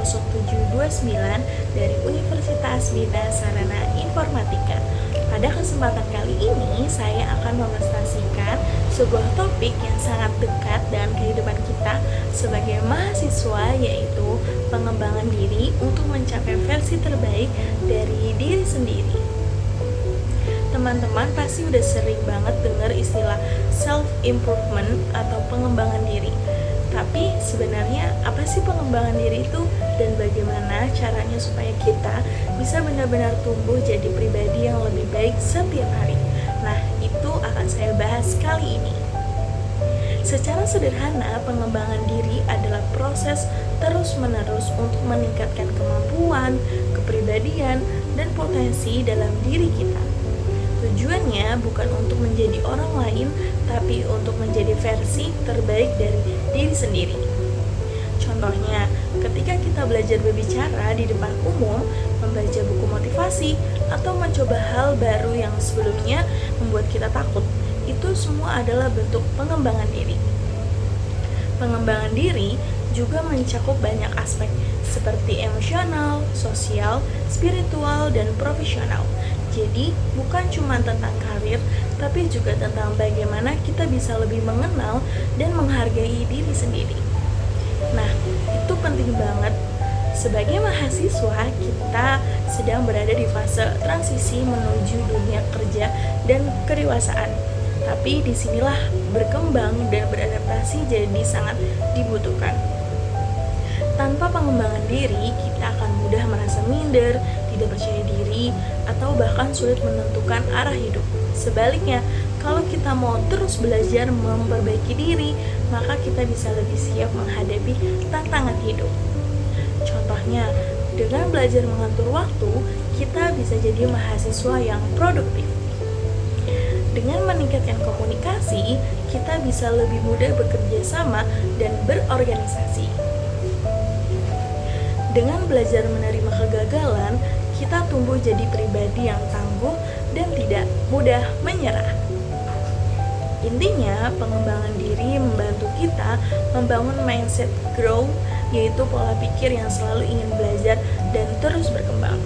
0729 dari Universitas Bina Sarana Informatika. Pada kesempatan kali ini, saya akan mepresentasikan sebuah topik yang sangat dekat dengan kehidupan kita sebagai mahasiswa, yaitu pengembangan diri untuk mencapai versi terbaik dari diri sendiri. Teman-teman pasti udah sering banget dengar istilah self-improvement atau pengembangan diri. Tapi sebenarnya apa sih pengembangan diri itu, dan bagaimana caranya supaya kita bisa benar-benar tumbuh jadi pribadi yang lebih baik setiap hari? Nah, itu akan saya bahas kali ini. Secara sederhana, pengembangan diri adalah proses terus-menerus untuk meningkatkan kemampuan, kepribadian, dan potensi dalam diri kita. Tujuannya bukan untuk menjadi orang lain, tapi untuk menjadi versi terbaik dari diri sendiri. Contohnya, ketika kita belajar berbicara di depan umum, membaca buku motivasi, atau mencoba hal baru yang sebelumnya membuat kita takut, itu semua adalah bentuk pengembangan diri. Pengembangan diri juga mencakup banyak aspek seperti emosional, sosial, spiritual, dan profesional. Jadi, bukan cuma tentang karir, tapi juga tentang bagaimana kita bisa lebih mengenal dan menghargai diri sendiri. Nah, itu penting banget. Sebagai mahasiswa, kita sedang berada di fase transisi menuju dunia kerja dan kedewasaan. Tapi disinilah berkembang dan beradaptasi jadi sangat dibutuhkan. Tanpa pengembangan diri, kita akan mudah merasa minder, tidak percaya diri, atau bahkan sulit menentukan arah hidup. Sebaliknya, kalau kita mau terus belajar memperbaiki diri, maka kita bisa lebih siap menghadapi tantangan hidup. Contohnya, dengan belajar mengatur waktu, kita bisa jadi mahasiswa yang produktif. Dengan meningkatkan komunikasi, kita bisa lebih mudah bekerja sama dan berorganisasi. Dengan belajar menerima kegagalan, kita tumbuh jadi pribadi yang tangguh dan tidak mudah menyerah. Intinya, pengembangan diri membantu kita membangun mindset growth, yaitu pola pikir yang selalu ingin belajar dan terus berkembang.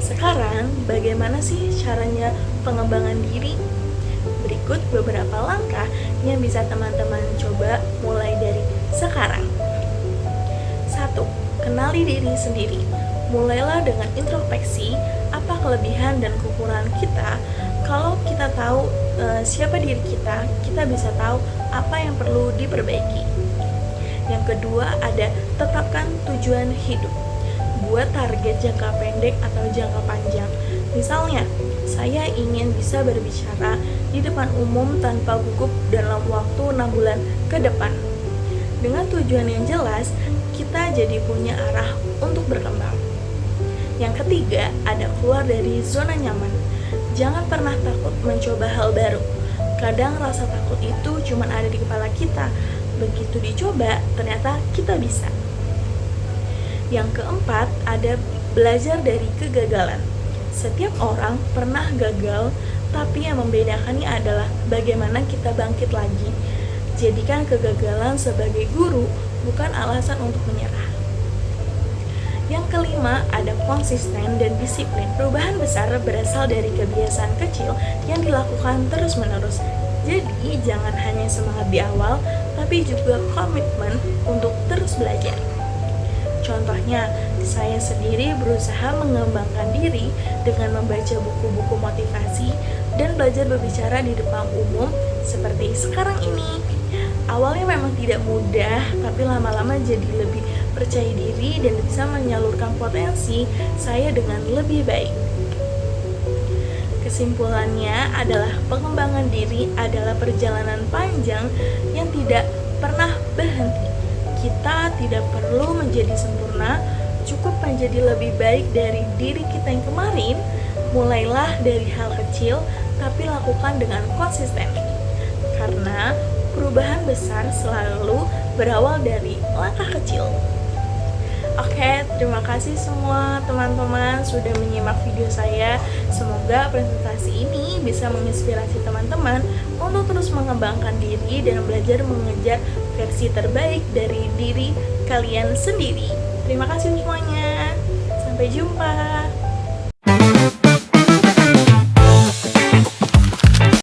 Sekarang, bagaimana sih caranya pengembangan diri? Berikut beberapa langkah yang bisa teman-teman coba mulai dari sekarang. 1. Kenali diri sendiri. Mulailah dengan introspeksi, apa kelebihan dan kekurangan kita. Kalau kita tahu siapa diri kita, kita bisa tahu apa yang perlu diperbaiki. Yang kedua, ada tetapkan tujuan hidup. Buat target jangka pendek atau jangka panjang. Misalnya, saya ingin bisa berbicara di depan umum tanpa gugup dalam waktu 6 bulan ke depan. Dengan tujuan yang jelas, kita jadi punya arah untuk berkembang. Yang ketiga, ada keluar dari zona nyaman. Jangan pernah takut mencoba hal baru. Kadang rasa takut itu cuma ada di kepala kita. Begitu dicoba, ternyata kita bisa. Yang keempat, ada belajar dari kegagalan. Setiap orang pernah gagal, tapi yang membedakannya adalah bagaimana kita bangkit lagi. Jadikan kegagalan sebagai guru, bukan alasan untuk menyerah. Yang kelima, ada konsisten dan disiplin. Perubahan besar berasal dari kebiasaan kecil yang dilakukan terus-menerus. Jadi, jangan hanya semangat di awal, tapi juga komitmen untuk terus belajar. Contohnya, saya sendiri berusaha mengembangkan diri dengan membaca buku-buku motivasi dan belajar berbicara di depan umum seperti sekarang ini. Awalnya memang tidak mudah, tapi lama-lama jadi lebih percaya diri dan bisa menyalurkan potensi saya dengan lebih baik. Kesimpulannya adalah pengembangan diri adalah perjalanan panjang yang tidak pernah berhenti. Kita tidak perlu menjadi sempurna, cukup menjadi lebih baik dari diri kita yang kemarin. Mulailah dari hal kecil, tapi lakukan dengan konsisten. Karena perubahan besar selalu berawal dari langkah kecil. Oke, terima kasih semua teman-teman sudah menyimak video saya. Semoga presentasi ini bisa menginspirasi teman-teman untuk terus mengembangkan diri dan belajar mengejar versi terbaik dari diri kalian sendiri. Terima kasih semuanya. Sampai jumpa.